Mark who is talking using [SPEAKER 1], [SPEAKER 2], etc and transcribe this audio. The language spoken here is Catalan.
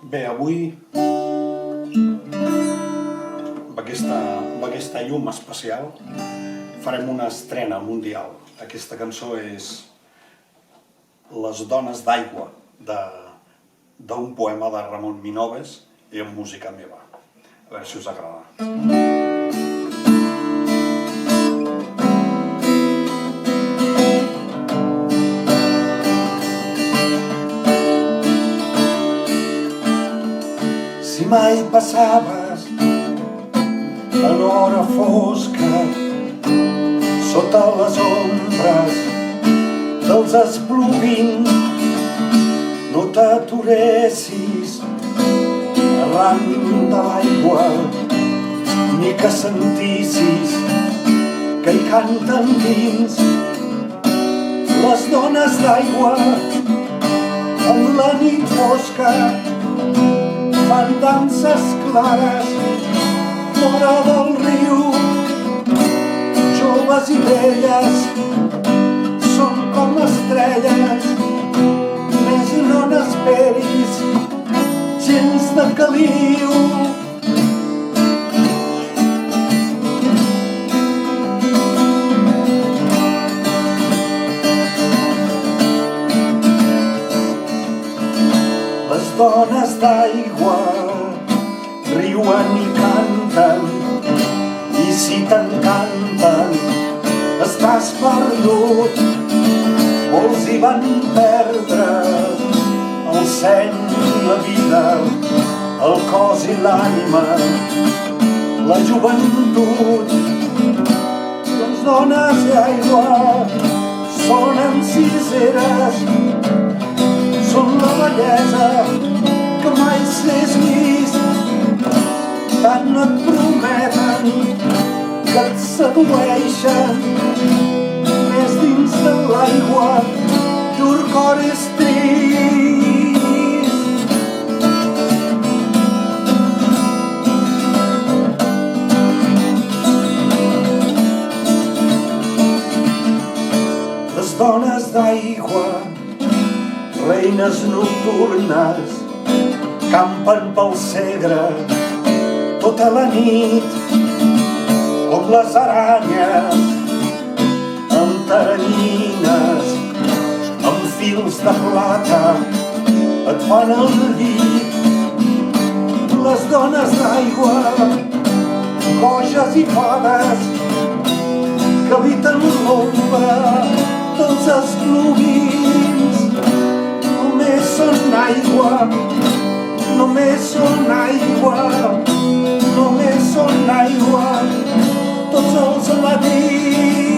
[SPEAKER 1] Bé, avui, amb aquesta llum especial, farem una estrena mundial. Aquesta cançó és Les dones d'aigua, d'un poema de Ramon Minoves i amb música meva. A veure si us agrada. Si mai passaves en hora fosca sota les ombres dels espluvins, no t'aturessis arran de l'aigua, ni que sentissis que hi canten dins les dones d'aigua en la nit fosca. Fan danses clares fora del riu, joves i velles són com estrelles, més no n'esperis gens de caliu. Les dones d'aigua riuen i canten, i si t'encanten estàs perdut. Molts hi van perdre el seny i la vida, el cos i l'ànima, la joventut. Les dones d'aigua són enciseres, són la bellesa que mai s'és vist. Tant et prometen que et sedueixen, més dins de l'aigua llur cor és trist. Les dones d'aigua, reines nocturnes, campen pel Segre tota la nit, com les aranyes amb teranyines, amb fils de plata et fan el llit. Les dones d'aigua, coixes i fades que habiten l'ombra dels espluvins, només són aigua, només són aigua, només són aigua, tots els matins.